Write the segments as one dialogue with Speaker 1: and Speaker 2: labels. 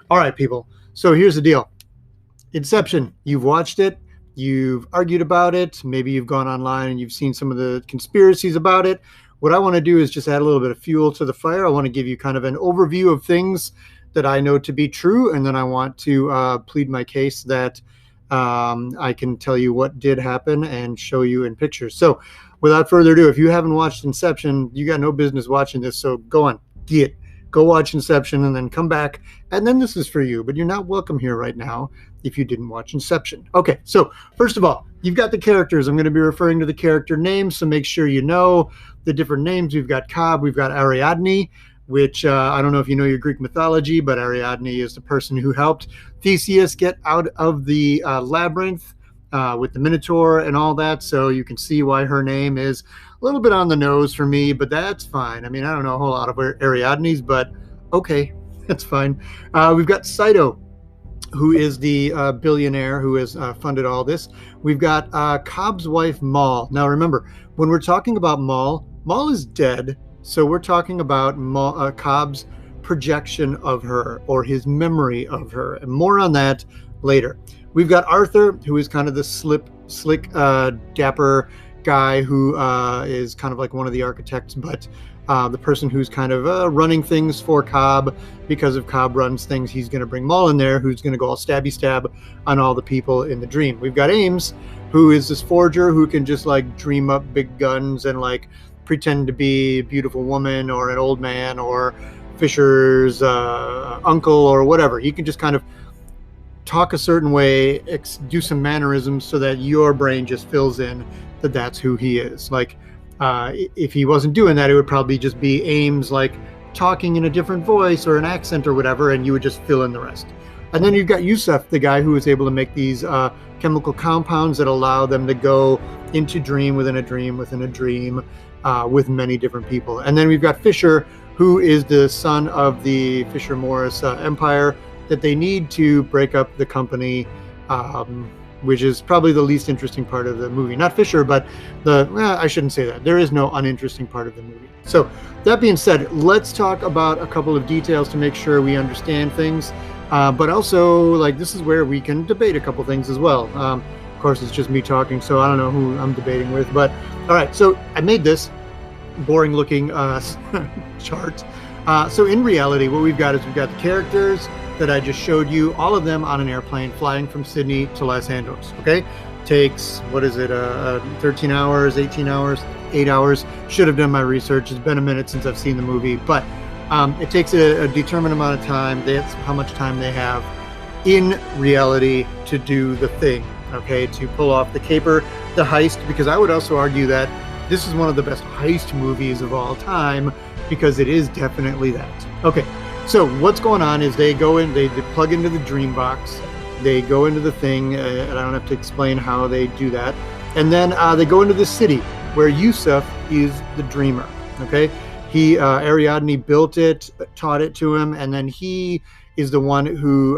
Speaker 1: All right, people. So here's the deal. Inception, you've watched it, you've argued about it, maybe you've gone online and you've seen some of the conspiracies about it. What I want to do is just add a little bit of fuel to the fire. I want to give you kind of an overview of things that I know to be true, and then I want to plead my case that I can tell you what did happen and show you in pictures. So, without further ado, if you haven't watched Inception, you got no business watching this. So, go on, get go watch Inception and then come back. And then this is for you, but you're not welcome here right now if you didn't watch Inception. Okay, so first of all, you've got the characters. I'm going to be referring to the character names, so make sure you know the different names. We've got Cobb, we've got Ariadne, which I don't know if you know your Greek mythology, but Ariadne is the person who helped Theseus get out of the labyrinth with the Minotaur and all that. So you can see why her name is a little bit on the nose for me, but that's fine. I mean, I don't know a whole lot of Ariadne's, but okay, that's fine. We've got Saito, who is the billionaire who has funded all this. We've got Cobb's wife, Maul. Now, remember, when we're talking about Maul, Maul is dead. So we're talking about Cobb's projection of her or his memory of her. And more on that later. We've got Arthur, who is kind of the slick, dapper guy who is kind of like one of the architects, but the person who's kind of running things for Cobb. Because if Cobb runs things, he's going to bring Maul in there, who's going to go all stabby stab on all the people in the dream. We've got Ames, who is this forger who can just like dream up big guns and like pretend to be a beautiful woman or an old man or Fisher's uncle or whatever. He can just kind of talk a certain way, do some mannerisms so that your brain just fills in that that's who he is. Like if he wasn't doing that, it would probably just be Ames like talking in a different voice or an accent or whatever, and you would just fill in the rest. And then you've got Yusuf, the guy who is able to make these chemical compounds that allow them to go into dream within a dream within a dream with many different people. And then we've got Fisher, who is the son of the Fisher-Morris empire that they need to break up the company, which is probably the least interesting part of the movie. Not Fisher, but I shouldn't say that. There is no uninteresting part of the movie. So that being said, let's talk about a couple of details to make sure we understand things. But also, like, this is where we can debate a couple things as well. Of course, it's just me talking, so I don't know who I'm debating with. But all right, so I made this boring looking chart. So in reality, what we've got is we've got the characters that I just showed you, all of them on an airplane flying from Sydney to Los Angeles. Okay, takes, what is it, 13 hours, 18 hours, 8 hours. Should have done my research. It's been a minute since I've seen the movie, but it takes a determined amount of time. That's how much time they have in reality to do the thing, okay, to pull off the caper, the heist, because I would also argue that this is one of the best heist movies of all time, because it is definitely that. Okay, so what's going on is they go in, they plug into the dream box, they go into the thing, and I don't have to explain how they do that, and then they go into the city where Yusuf is the dreamer, okay? Ariadne built it, taught it to him, and then he is the one who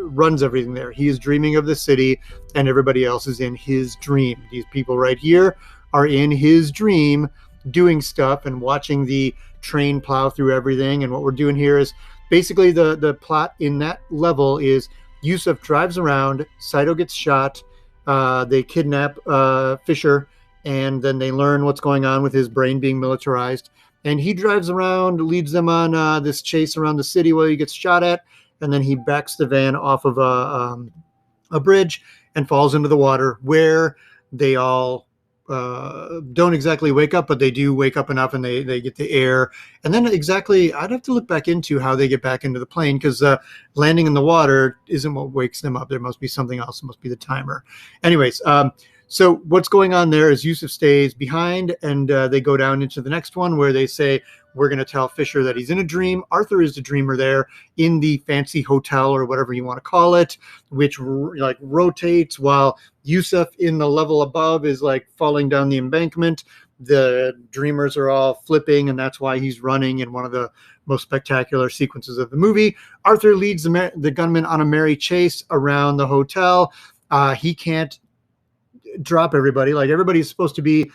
Speaker 1: runs everything there. He is dreaming of the city, and everybody else is in his dream. These people right here are in his dream doing stuff and watching the train plow through everything. And what we're doing here is basically the plot in that level is Yusuf drives around, Saito gets shot, they kidnap Fisher, and then they learn what's going on with his brain being militarized. And he drives around, leads them on this chase around the city while he gets shot at, and then he backs the van off of a bridge and falls into the water, where they all don't exactly wake up, but they do wake up enough, and they get the air. And then exactly, I'd have to look back into how they get back into the plane, because landing in the water isn't what wakes them up. There must be something else. It must be the timer. Anyways, so what's going on there is Yusuf stays behind, and they go down into the next one where they say, we're going to tell Fisher that he's in a dream. Arthur is the dreamer there in the fancy hotel or whatever you want to call it, which like rotates while Yusuf in the level above is like falling down the embankment. The dreamers are all flipping, and that's why he's running in one of the most spectacular sequences of the movie. Arthur leads the gunman on a merry chase around the hotel. He can't drop everybody. Like everybody's supposed to be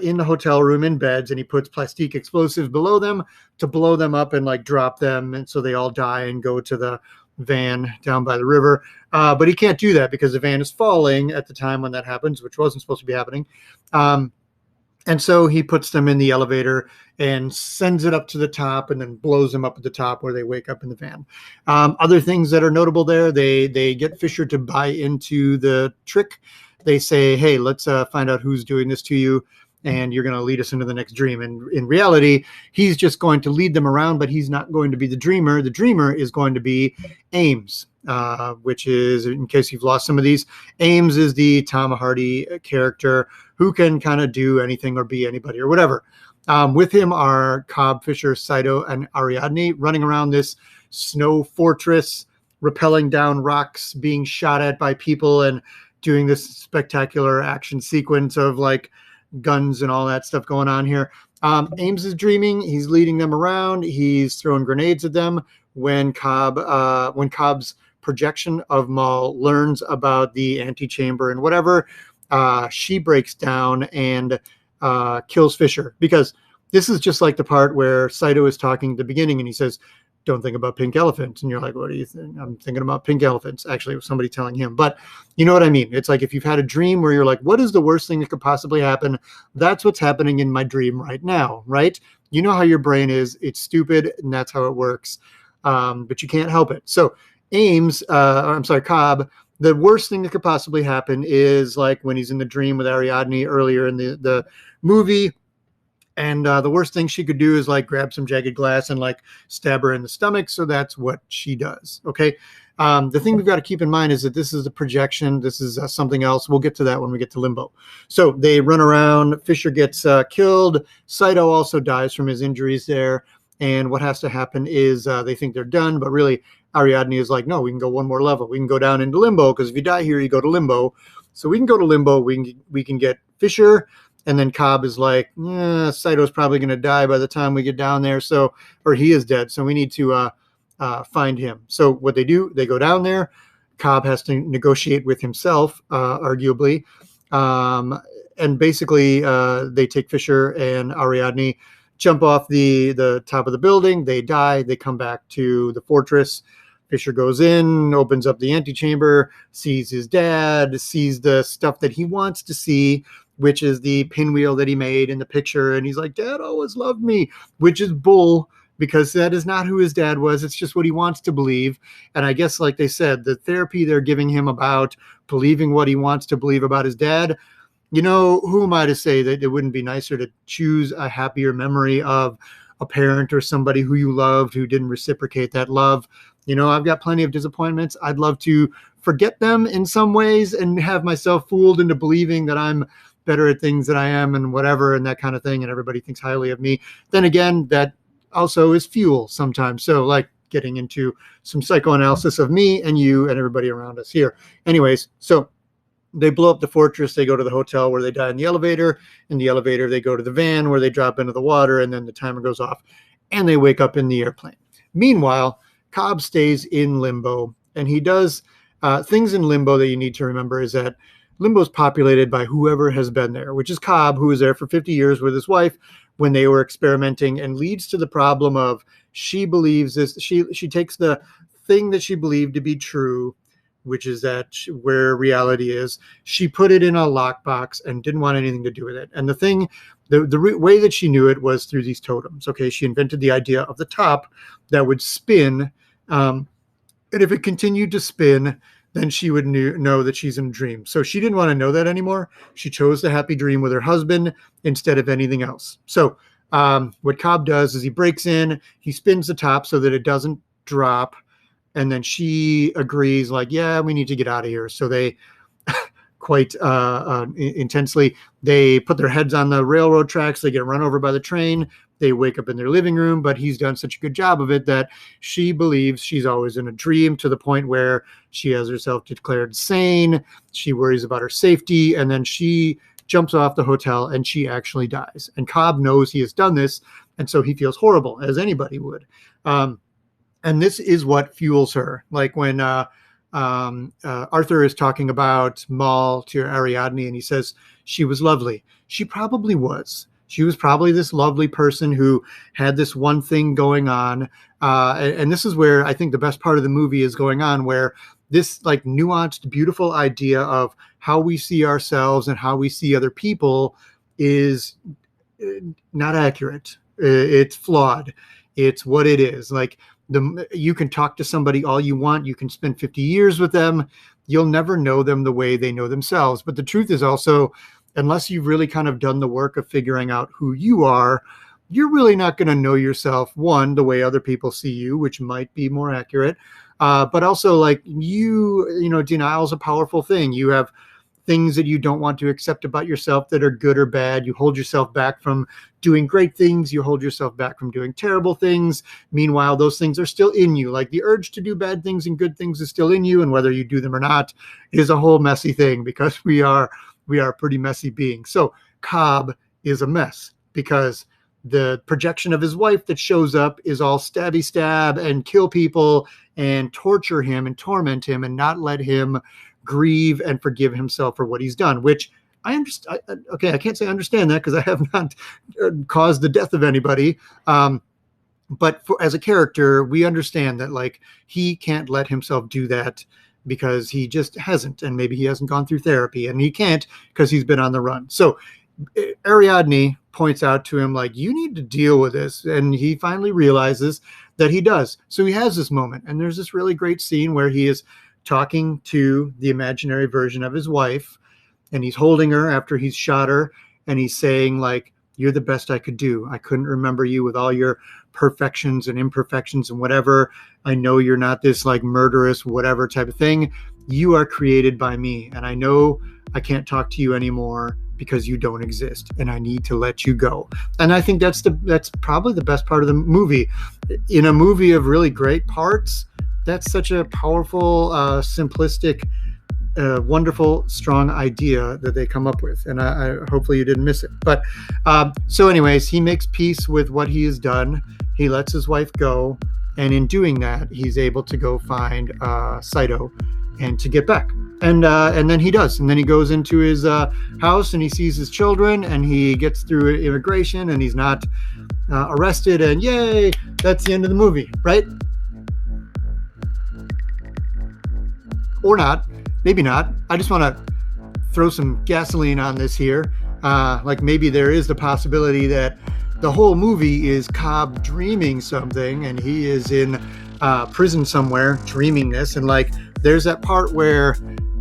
Speaker 1: in the hotel room in beds, and he puts plastic explosives below them to blow them up and like drop them, and so they all die and go to the van down by the river. But he can't do that because the van is falling at the time when that happens, which wasn't supposed to be happening. And so he puts them in the elevator and sends it up to the top and then blows them up at the top where they wake up in the van. Other things that are notable there, they get Fisher to buy into the trick. They say, hey, let's find out who's doing this to you, and you're going to lead us into the next dream. And in reality, he's just going to lead them around, but he's not going to be the dreamer. The dreamer is going to be Ames, which is, in case you've lost some of these, Ames is the Tom Hardy character who can kind of do anything or be anybody or whatever. With him are Cobb, Fisher, Saito, and Ariadne running around this snow fortress, rappelling down rocks, being shot at by people, and doing this spectacular action sequence of like guns and all that stuff going on here. Ames is dreaming. He's leading them around. He's throwing grenades at them. When Cobb's projection of Maul learns about the antechamber and whatever, she breaks down and kills Fisher, because this is just like the part where Saito is talking at the beginning and he says, don't think about pink elephants. And you're like, what do you think? I'm thinking about pink elephants. Actually, it was somebody telling him. But you know what I mean? It's like if you've had a dream where you're like, what is the worst thing that could possibly happen? That's what's happening in my dream right now, right? You know how your brain is. It's stupid, and that's how it works. But you can't help it. So Cobb, the worst thing that could possibly happen is like when he's in the dream with Ariadne earlier in the movie. And the worst thing she could do is like grab some jagged glass and like stab her in the stomach. So that's what she does. Okay. The thing we've got to keep in mind is that this is a projection. This is something else. We'll get to that when we get to Limbo. So they run around. Fisher gets killed. Saito also dies from his injuries there. And what has to happen is they think they're done, but really Ariadne is like, no, we can go one more level. We can go down into Limbo, because if you die here, you go to Limbo. So we can go to Limbo. We can get Fisher. And then Cobb is like, Saito's probably going to die by the time we get down there. So, or he is dead. So we need to find him. So what they do, they go down there. Cobb has to negotiate with himself, arguably. And basically they take Fisher and Ariadne, jump off the top of the building. They die. They come back to the fortress. Fisher goes in, opens up the antechamber, sees his dad, sees the stuff that he wants to see, which is the pinwheel that he made in the picture. And he's like, Dad always loved me, which is bull, because that is not who his dad was. It's just what he wants to believe. And I guess, like they said, the therapy they're giving him about believing what he wants to believe about his dad, you know, who am I to say that it wouldn't be nicer to choose a happier memory of a parent or somebody who you loved who didn't reciprocate that love? You know, I've got plenty of disappointments. I'd love to forget them in some ways and have myself fooled into believing that I'm better at things than I am and whatever and that kind of thing, and everybody thinks highly of me. Then again, that also is fuel sometimes. So like getting into some psychoanalysis of me and you and everybody around us here. Anyways, so they blow up the fortress. They go to the hotel where they die in the elevator. In the elevator, they go to the van where they drop into the water, and then the timer goes off and they wake up in the airplane. Meanwhile, Cobb stays in Limbo, and he does things in Limbo that you need to remember is that Limbo is populated by whoever has been there, which is Cobb, who was there for 50 years with his wife when they were experimenting, and leads to the problem of she believes this. She takes the thing that she believed to be true, which is that where reality is, she put it in a lockbox and didn't want anything to do with it. And the way that she knew it was through these totems. Okay, she invented the idea of the top that would spin, and if it continued to spin, then she would know that she's in a dream. So she didn't want to know that anymore. She chose the happy dream with her husband instead of anything else. So what Cobb does is he breaks in, he spins the top so that it doesn't drop, and then she agrees, like, yeah, we need to get out of here. So they quite intensely, they put their heads on the railroad tracks. They get run over by the train. They wake up in their living room, but he's done such a good job of it that she believes she's always in a dream, to the point where she has herself declared sane. She worries about her safety, and then she jumps off the hotel and she actually dies. And Cobb knows he has done this, and so he feels horrible, as anybody would. And this is what fuels her. Like when Arthur is talking about Maul to Ariadne, and he says she was lovely. She probably was. She was probably this lovely person who had this one thing going on. And this is where I think the best part of the movie is going on, where this like nuanced, beautiful idea of how we see ourselves and how we see other people is not accurate. It's flawed. It's what it is. Like you can talk to somebody all you want. You can spend 50 years with them. You'll never know them the way they know themselves. But the truth is also, unless you've really kind of done the work of figuring out who you are, you're really not going to know yourself, one, the way other people see you, which might be more accurate. But also like denial is a powerful thing. You have things that you don't want to accept about yourself that are good or bad. You hold yourself back from doing great things. You hold yourself back from doing terrible things. Meanwhile, those things are still in you. Like the urge to do bad things and good things is still in you. And whether you do them or not is a whole messy thing, because we are pretty messy beings. So Cobb is a mess because the projection of his wife that shows up is all stabby stab and kill people and torture him and torment him and not let him grieve and forgive himself for what he's done, which I understand. Okay, I can't say I understand that because I have not caused the death of anybody. But as a character, we understand that like he can't let himself do that because he just hasn't, and maybe he hasn't gone through therapy, and he can't because he's been on the run. So Ariadne points out to him like, you need to deal with this, and he finally realizes that he does. So he has this moment, and there's this really great scene where he is talking to the imaginary version of his wife, and he's holding her after he's shot her, and he's saying like, you're the best I could do. I couldn't remember you with all your perfections and imperfections and whatever. I know you're not this like murderous whatever type of thing. You are created by me, and I know I can't talk to you anymore because you don't exist, and I need to let you go. And I think that's probably the best part of the movie. In a movie of really great parts, that's such a powerful, simplistic, wonderful, strong idea that they come up with. And I hopefully you didn't miss it. But so anyways, he makes peace with what he has done. He lets his wife go. And in doing that, he's able to go find Saito and to get back. And then he does. And then he goes into his house and he sees his children and he gets through immigration and he's not arrested. And yay, that's the end of the movie, right? Or not. Maybe not. I just want to throw some gasoline on this here. Like maybe there is the possibility that the whole movie is Cobb dreaming something and he is in prison somewhere dreaming this. And like there's that part where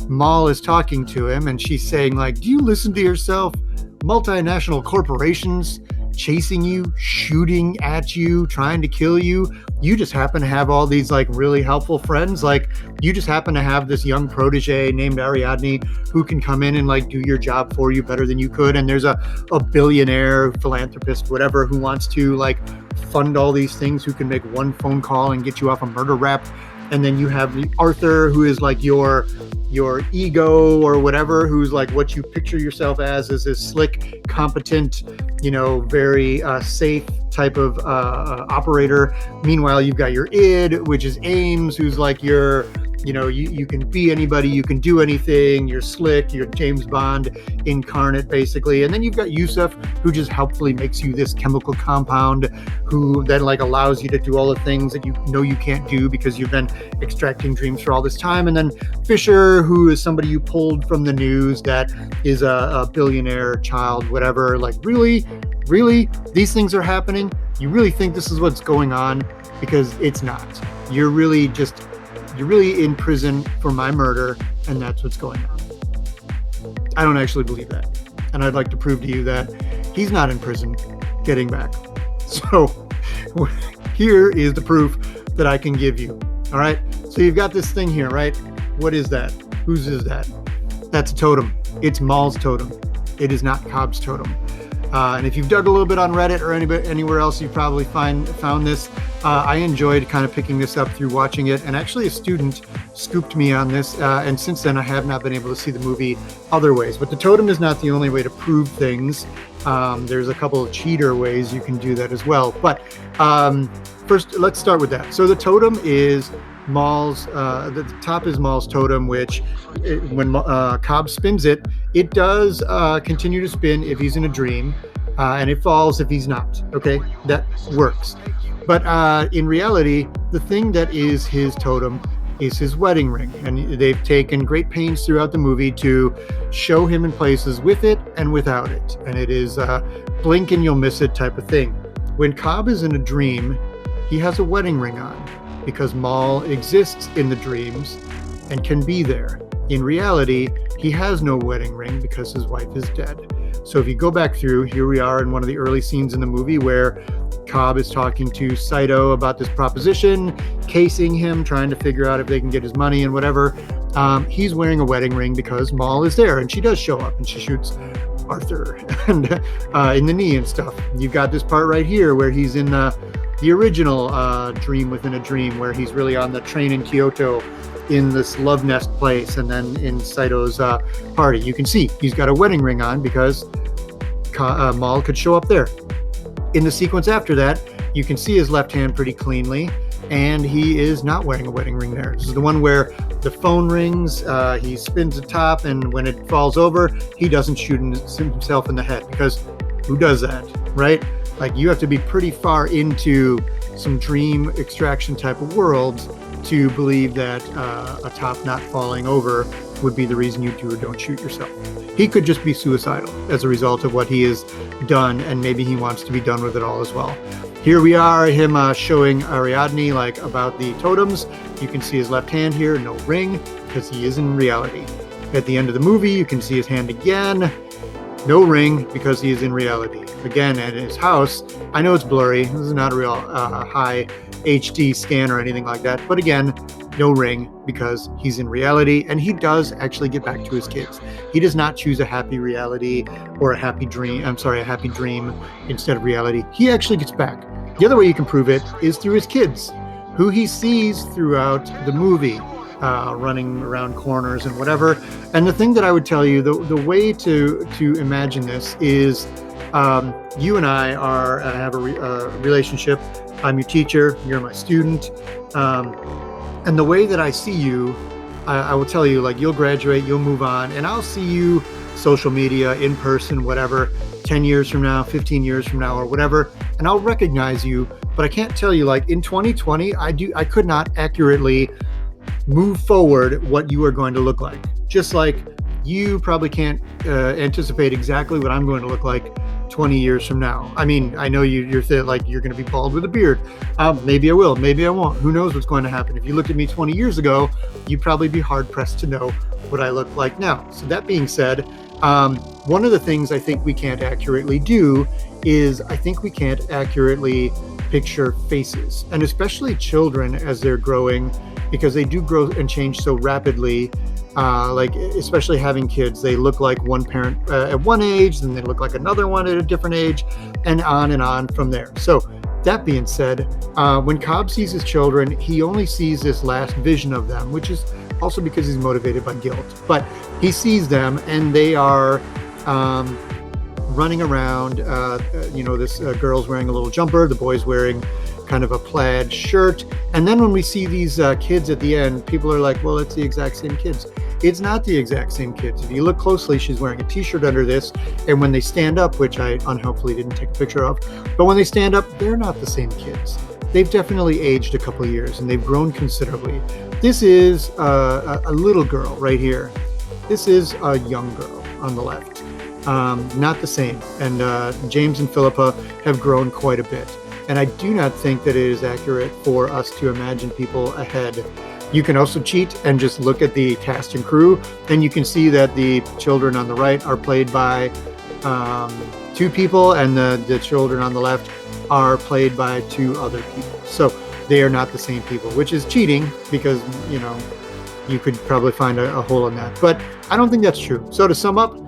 Speaker 1: Maul is talking to him and she's saying like, do you listen to yourself? Multinational corporations chasing you, shooting at you, trying to kill you. You just happen to have all these like really helpful friends. Like you just happen to have this young protege named Ariadne who can come in and like do your job for you better than you could. And there's a billionaire philanthropist, whatever, who wants to like fund all these things, who can make one phone call and get you off a murder rap. And then you have the Arthur, who is like your ego or whatever, who's like what you picture yourself as this slick, competent, very safe type of operator. Meanwhile, you've got your id, which is Ames, who's like your, you can be anybody, you can do anything, you're slick, you're James Bond incarnate, basically. And then you've got Yusuf, who just helpfully makes you this chemical compound, who then like allows you to do all the things that you know you can't do because you've been extracting dreams for all this time. And then Fisher, who is somebody you pulled from the news that is a billionaire child, whatever. Like, really, these things are happening? You really think this is what's going on? Because it's not. You're really in prison for my murder, and that's what's going on. I don't actually believe that. And I'd like to prove to you that he's not in prison getting back. So here is the proof that I can give you. All right. So you've got this thing here, right? What is that? Whose is that? That's a totem. It's Maul's totem. It is not Cobb's totem. And if you've dug a little bit on Reddit or anywhere else, you've probably found this. I enjoyed kind of picking this up through watching it. And actually a student scooped me on this. And since then, I have not been able to see the movie other ways. But the totem is not the only way to prove things. There's a couple of cheater ways you can do that as well. But first, let's start with that. So the totem is the top is Maul's totem, which when Cobb spins it, it does continue to spin if he's in a dream, and it falls if he's not. Okay, that works. But in reality, the thing that is his totem is his wedding ring. And they've taken great pains throughout the movie to show him in places with it and without it. And it is blink and you'll miss it type of thing. When Cobb is in a dream, he has a wedding ring on because Maul exists in the dreams and can be there. In reality, he has no wedding ring because his wife is dead. So if you go back through, here we are in one of the early scenes in the movie where Cobb is talking to Saito about this proposition, casing him, trying to figure out if they can get his money and whatever. He's wearing a wedding ring because Maul is there, and she does show up, and she shoots Arthur and in the knee and stuff. You've got this part right here where he's in the original Dream Within a Dream, where he's really on the train in Kyoto in this love nest place, and then in Saito's party. You can see he's got a wedding ring on because Maul could show up there. In the sequence after that, you can see his left hand pretty cleanly, and he is not wearing a wedding ring there. This is the one where the phone rings, he spins the top, and when it falls over, he doesn't shoot himself in the head, because who does that, right? Like, you have to be pretty far into some dream extraction type of worlds to believe that a top not falling over would be the reason you do or don't shoot yourself. He could just be suicidal as a result of what he has done, and maybe he wants to be done with it all as well. Here we are, him showing Ariadne like about the totems. You can see his left hand here, no ring, because he is in reality. At the end of the movie, you can see his hand again, no ring, because he is in reality. Again, at his house, I know it's blurry, this is not a real high HD scan or anything like that, but again, no ring, because he's in reality, and he does actually get back to his kids. He does not choose a happy reality or a happy dream instead of reality. He actually gets back. The other way you can prove it is through his kids, who he sees throughout the movie, running around corners and whatever. And the thing that I would tell you, the way to imagine this is, you and I have a relationship. I'm your teacher, you're my student. And the way that I see you, I will tell you, like, you'll graduate, you'll move on, and I'll see you social media, in person, whatever, 10 years from now, 15 years from now, or whatever, and I'll recognize you, but I can't tell you, like, in 2020, I could not accurately move forward what you are going to look like. Just like you probably can't anticipate exactly what I'm going to look like 20 years from now. I mean, I know you're like you're going to be bald with a beard. Maybe I will, maybe I won't. Who knows what's going to happen? If you looked at me 20 years ago, you'd probably be hard pressed to know what I look like now. So that being said, one of the things I think we can't accurately do is I think we can't accurately picture faces, and especially children as they're growing, because they do grow and change so rapidly. Like, especially having kids, they look like one parent at one age, then they look like another one at a different age, and on from there. So that being said, when Cobb sees his children, he only sees this last vision of them, which is also because he's motivated by guilt. But he sees them, and they are running around. This girl's wearing a little jumper, the boy's wearing kind of a plaid shirt. And then when we see these kids at the end, people are like, well, it's the exact same kids. It's not the exact same kids. If you look closely, she's wearing a t-shirt under this, and when they stand up, which I unhelpfully didn't take a picture of, but when they stand up, they're not the same kids. They've definitely aged a couple of years, and they've grown considerably. This is a little girl right here. This is a young girl on the left. Not the same. And James and Philippa have grown quite a bit. And I do not think that it is accurate for us to imagine people ahead. You can also cheat and just look at the cast and crew, and you can see that the children on the right are played by two people, and the children on the left are played by two other people. So they are not the same people, which is cheating, because, you could probably find a hole in that. But I don't think that's true. So to sum up,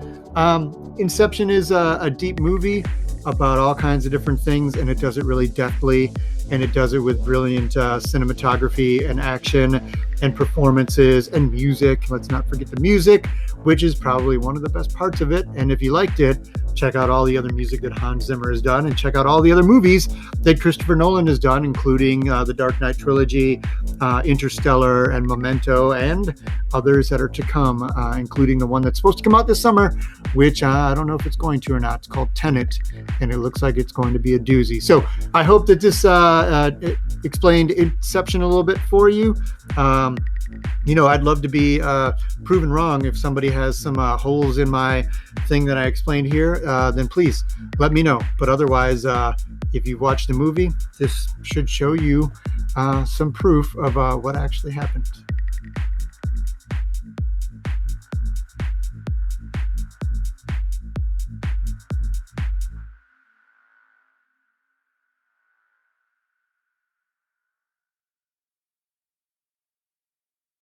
Speaker 1: Inception is a deep movie about all kinds of different things, and it does it really deftly. and it does it with brilliant cinematography and action and performances and music. Let's not forget the music, which is probably one of the best parts of it. And if you liked it, check out all the other music that Hans Zimmer has done, and check out all the other movies that Christopher Nolan has done, including the Dark Knight trilogy, Interstellar, and Memento, and others that are to come, including the one that's supposed to come out this summer, which I don't know if it's going to or not. It's called Tenet, and it looks like it's going to be a doozy. So I hope that this explained Inception a little bit for you. I'd love to be proven wrong. If somebody has some holes in my thing that I explained here, then please let me know. But otherwise, if you've watched the movie, this should show you some proof of what actually happened.